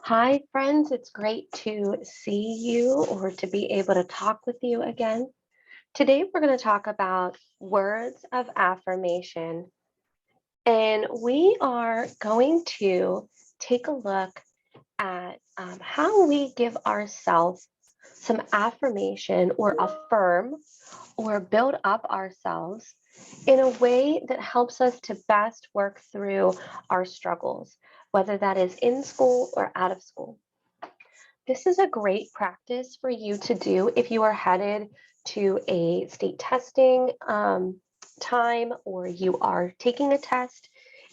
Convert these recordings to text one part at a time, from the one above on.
Hi, friends. It's great to see you or to be able to talk with you again. Today, we're going to talk about words of affirmation, and we are going to take a look at how we give ourselves some affirmation or affirm or build up ourselves in a way that helps us to best work through our struggles, whether that is in school or out of school. This is a great practice for you to do if you are headed to a state testing time or you are taking a test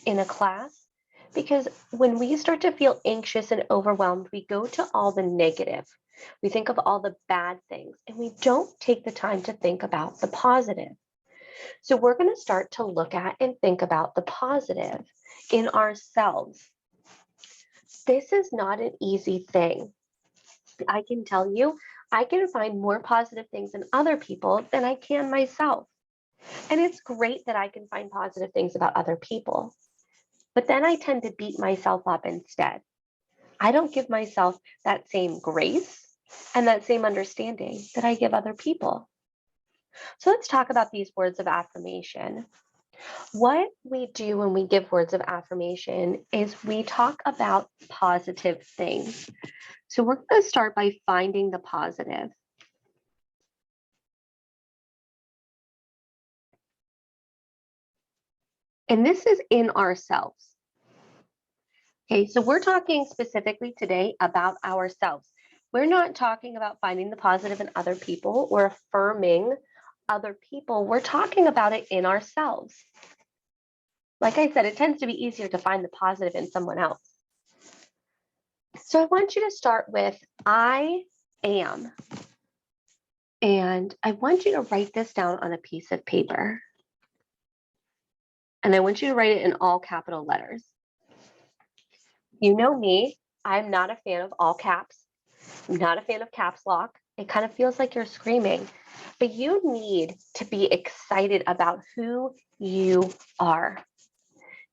in a class. Because when we start to feel anxious and overwhelmed, we go to all the negative. We think of all the bad things and we don't take the time to think about the positive. So we're going to start to look at and think about the positive in ourselves. This is not an easy thing. I can tell you, I can find more positive things in other people than I can myself. And it's great that I can find positive things about other people. But then I tend to beat myself up instead. I don't give myself that same grace and that same understanding that I give other people. So let's talk about these words of affirmation. What we do when we give words of affirmation is we talk about positive things. So we're going to start by finding the positive. And this is in ourselves. Okay, so we're talking specifically today about ourselves. We're not talking about finding the positive in other people or affirming other people. We're talking about it in ourselves. Like I said, it tends to be easier to find the positive in someone else. So I want you to start with I am. And I want you to write this down on a piece of paper. And I want you to write it in all capital letters. You know me, I'm not a fan of all caps. I'm not a fan of caps lock. It kind of feels like you're screaming, but you need to be excited about who you are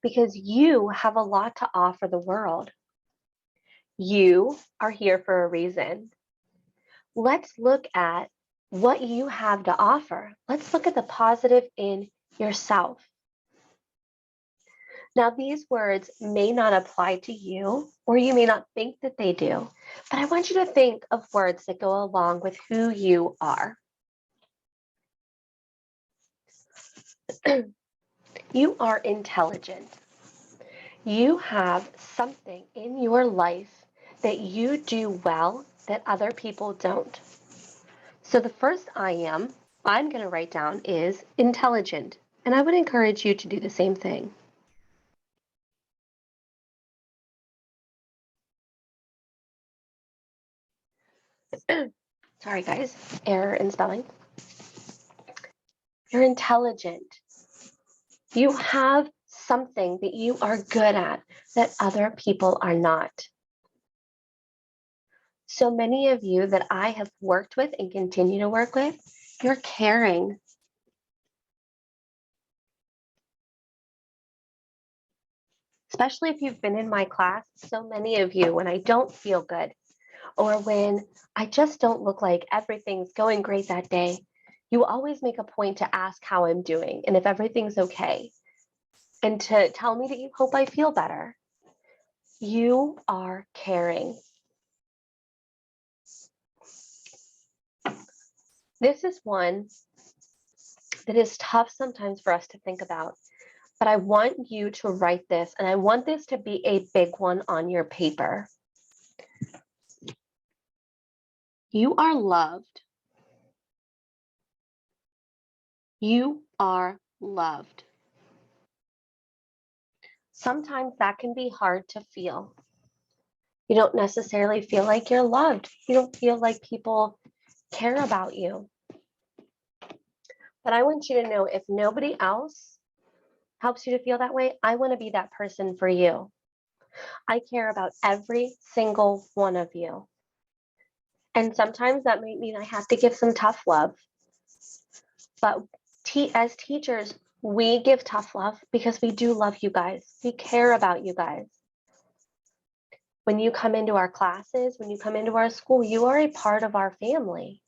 because you have a lot to offer the world. You are here for a reason. Let's look at what you have to offer. Let's look at the positive in yourself. Now, these words may not apply to you, or you may not think that they do, but I want you to think of words that go along with who you are. You are intelligent. You have something in your life that you do well that other people don't. So the first I'm going to write down is intelligent, and I would encourage you to do the same thing. Sorry, guys, error in spelling. You're intelligent. You have something that you are good at that other people are not. So many of you that I have worked with and continue to work with, you're caring. Especially if you've been in my class, so many of you, when I don't feel good or when I just don't look like everything's going great that day, you always make a point to ask how I'm doing and if everything's okay, and to tell me that you hope I feel better. You are caring. This is one that is tough sometimes for us to think about, but I want you to write this, and I want this to be a big one on your paper. You are loved. You are loved. Sometimes that can be hard to feel. You don't necessarily feel like you're loved. You don't feel like people care about you. But I want you to know, if nobody else helps you to feel that way, I want to be that person for you. I care about every single one of you. And sometimes that might mean I have to give some tough love. But as teachers, we give tough love because we do love you guys. We care about you guys. When you come into our classes, when you come into our school, you are a part of our family.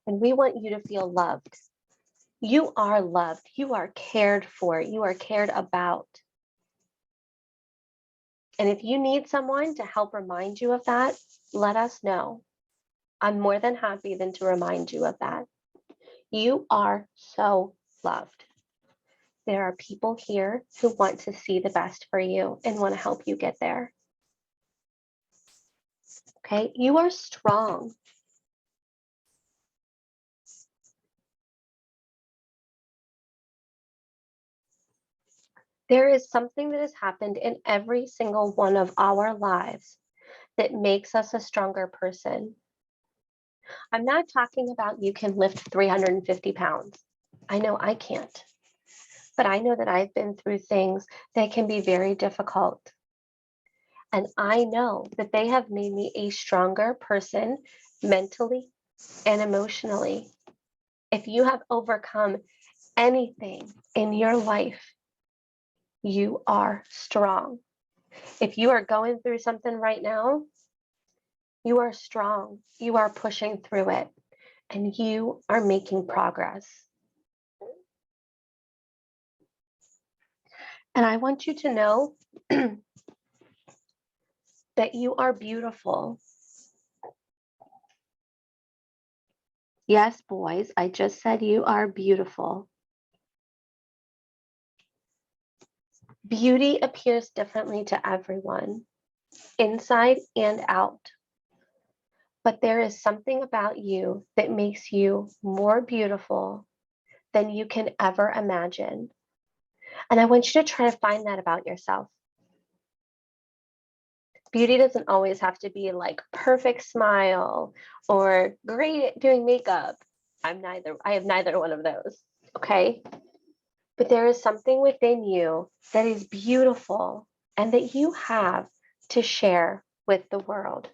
And we want you to feel loved. You are loved. You are cared for. You are cared about. And if you need someone to help remind you of that, let us know. I'm more than happy than to remind you of that. You are so loved. There are people here who want to see the best for you and want to help you get there. Okay, you are strong. There is something that has happened in every single one of our lives that makes us a stronger person. I'm not talking about you can lift 350 pounds. I know I can't, but I know that I've been through things that can be very difficult. And I know that they have made me a stronger person mentally and emotionally. If you have overcome anything in your life, you are strong. If you are going through something right now, you are strong. You are pushing through it and you are making progress. And I want you to know that you are beautiful. Yes, boys, I just said you are beautiful. Beauty appears differently to everyone, inside and out. But there is something about you that makes you more beautiful than you can ever imagine. And I want you to try to find that about yourself. Beauty doesn't always have to be like perfect smile or great at doing makeup. I have neither one of those. Okay. But there is something within you that is beautiful and that you have to share with the world.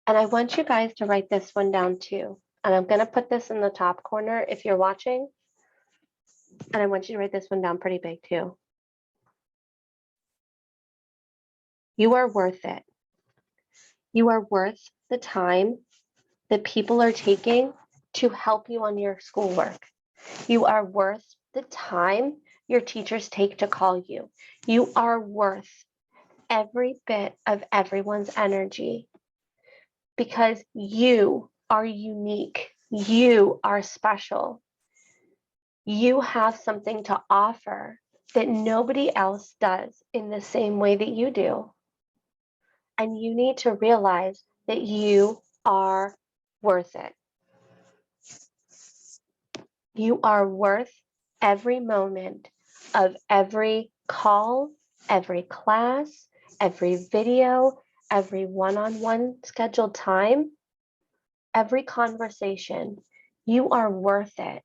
And I want you guys to write this one down too. And I'm going to put this in the top corner if you're watching. And I want you to write this one down pretty big too. You are worth it. You are worth the time that people are taking to help you on your schoolwork. You are worth the time your teachers take to call you. You are worth every bit of everyone's energy because you are unique. You are special. You have something to offer that nobody else does in the same way that you do. And you need to realize that you are worth it. You are worth every moment of every call, every class, every video, every one-on-one scheduled time, every conversation. You are worth it.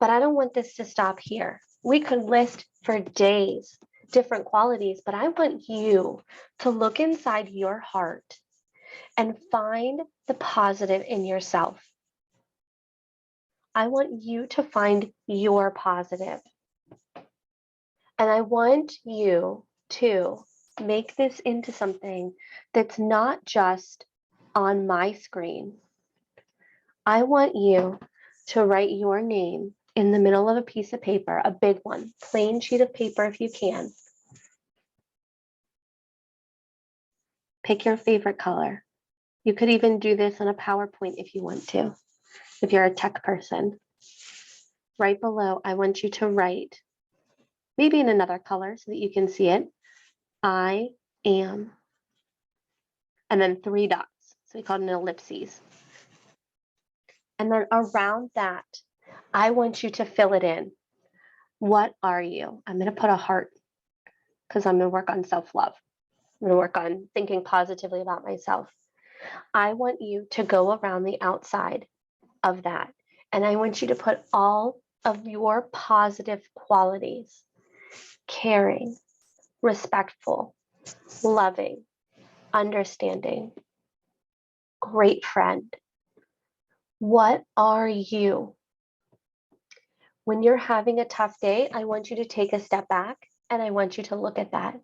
But I don't want this to stop here. We could list for days different qualities, but I want you to look inside your heart and find the positive in yourself. I want you to find your positive. And I want you to make this into something that's not just on my screen. I want you to write your name in the middle of a piece of paper, a big one, plain sheet of paper if you can. Pick your favorite color. You could even do this on a PowerPoint if you want to, if you're a tech person. Right below, I want you to write, maybe in another color so that you can see it, I am, and then 3 dots. So we call it an ellipses. And then around that, I want you to fill it in. What are you? I'm going to put a heart because I'm going to work on self-love. I'm going to work on thinking positively about myself. I want you to go around the outside of that. And I want you to put all of your positive qualities, caring, respectful, loving, understanding, great friend. What are you? When you're having a tough day, I want you to take a step back and I want you to look at that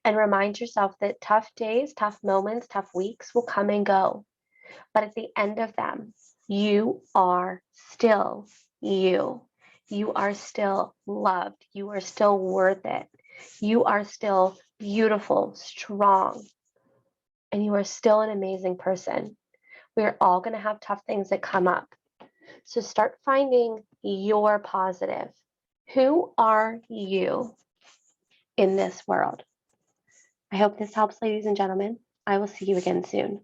and remind yourself that tough days, tough moments, tough weeks will come and go. But at the end of them, you are still you. You are still loved. You are still worth it. You are still beautiful, strong, and you are still an amazing person. We're all going to have tough things that come up. So start finding your positive. Who are you in this world? I hope this helps, ladies and gentlemen. I will see you again soon.